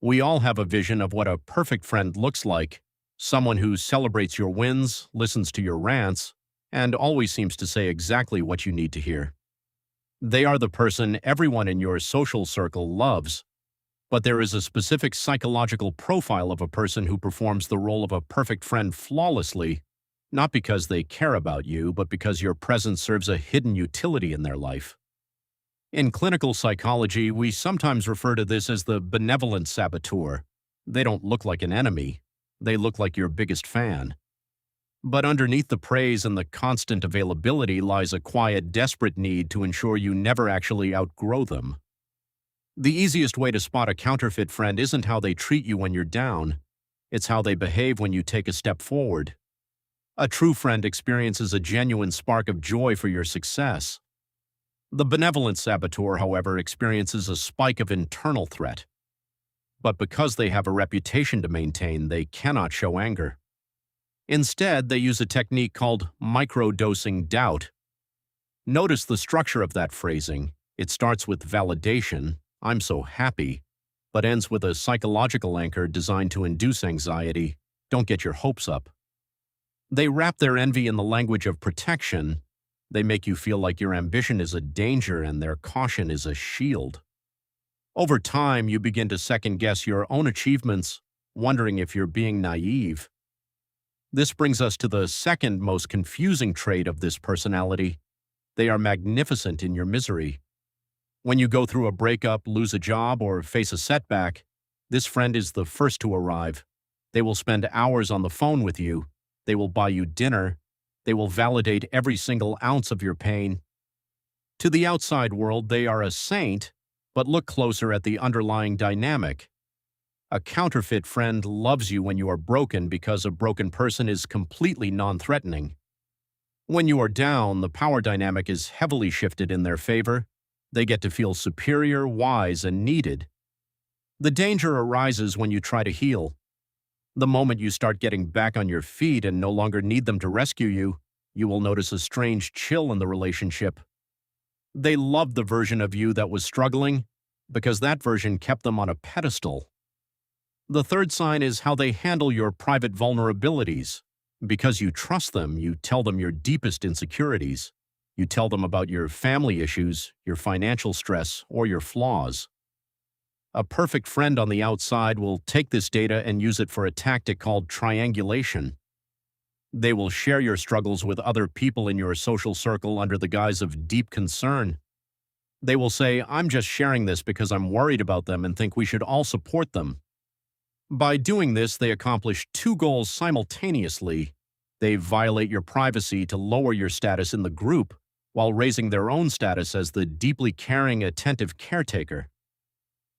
We all have a vision of what a perfect friend looks like, someone who celebrates your wins, listens to your rants, and always seems to say exactly what you need to hear. They are the person everyone in your social circle loves, but there is a specific psychological profile of a person who performs the role of a perfect friend flawlessly, not because they care about you, but because your presence serves a hidden utility in their life. In clinical psychology, we sometimes refer to this as the benevolent saboteur. They don't look like an enemy. They look like your biggest fan. But underneath the praise and the constant availability lies a quiet, desperate need to ensure you never actually outgrow them. The easiest way to spot a counterfeit friend isn't how they treat you when you're down. It's how they behave when you take a step forward. A true friend experiences a genuine spark of joy for your success. The benevolent saboteur, however, experiences a spike of internal threat. But because they have a reputation to maintain, they cannot show anger. Instead, they use a technique called microdosing doubt. Notice the structure of that phrasing. It starts with validation, "I'm so happy," but ends with a psychological anchor designed to induce anxiety, "Don't get your hopes up." They wrap their envy in the language of protection. They make you feel like your ambition is a danger and their caution is a shield. Over time, you begin to second-guess your own achievements, wondering if you're being naive. This brings us to the second most confusing trait of this personality. They are magnificent in your misery. When you go through a breakup, lose a job, or face a setback, this friend is the first to arrive. They will spend hours on the phone with you. They will buy you dinner. They will validate every single ounce of your pain. To the outside world, they are a saint, but look closer at the underlying dynamic. A counterfeit friend loves you when you are broken because a broken person is completely non-threatening. When you are down, the power dynamic is heavily shifted in their favor. They get to feel superior, wise, and needed. The danger arises when you try to heal. The moment you start getting back on your feet and no longer need them to rescue you, you will notice a strange chill in the relationship. They loved the version of you that was struggling because that version kept them on a pedestal. The third sign is how they handle your private vulnerabilities. Because you trust them, you tell them your deepest insecurities. You tell them about your family issues, your financial stress, or your flaws. A perfect friend on the outside will take this data and use it for a tactic called triangulation. They will share your struggles with other people in your social circle under the guise of deep concern. They will say, "I'm just sharing this because I'm worried about them and think we should all support them." By doing this, they accomplish two goals simultaneously. They violate your privacy to lower your status in the group, while raising their own status as the deeply caring, attentive caretaker.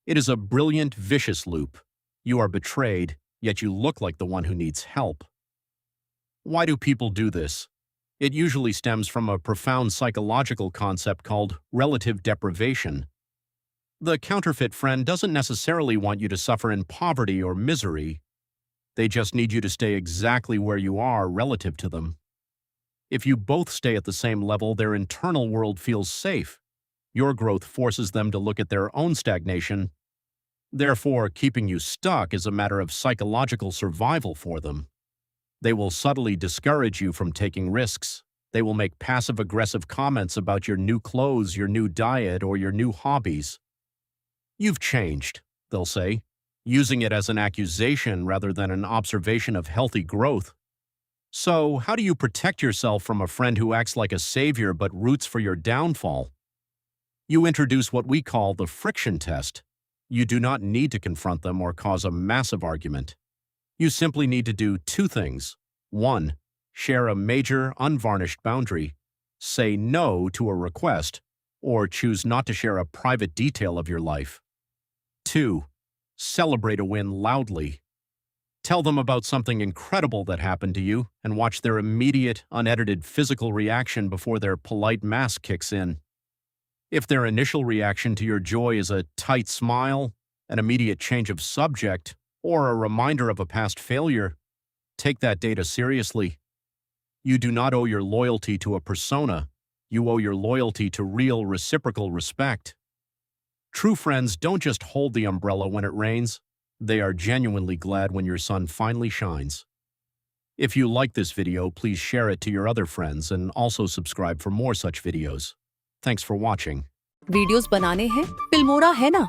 It is a brilliant, vicious loop. You are betrayed, yet you look like the one who needs help. Why do people do this? It usually stems from a profound psychological concept called relative deprivation. The counterfeit friend doesn't necessarily want you to suffer in poverty or misery. They just need you to stay exactly where you are relative to them. If you both stay at the same level, their internal world feels safe. Your growth forces them to look at their own stagnation. Therefore, keeping you stuck is a matter of psychological survival for them. They will subtly discourage you from taking risks. They will make passive-aggressive comments about your new clothes, your new diet, or your new hobbies. "You've changed," they'll say, using it as an accusation rather than an observation of healthy growth. So, how do you protect yourself from a friend who acts like a savior but roots for your downfall? You introduce what we call the friction test. You do not need to confront them or cause a massive argument. You simply need to do two things. 1. Share a major, unvarnished boundary. Say no to a request, or choose not to share a private detail of your life. 2. Celebrate a win loudly. Tell them about something incredible that happened to you and watch their immediate, unedited physical reaction before their polite mask kicks in. If their initial reaction to your joy is a tight smile, an immediate change of subject, or a reminder of a past failure, take that data seriously. You do not owe your loyalty to a persona. You owe your loyalty to real, reciprocal respect. True friends don't just hold the umbrella when it rains. They are genuinely glad when your sun finally shines. If you like this video, please share it to your other friends and also subscribe for more such videos. Thanks for watching. Videos बनाने हैं Filmora है ना।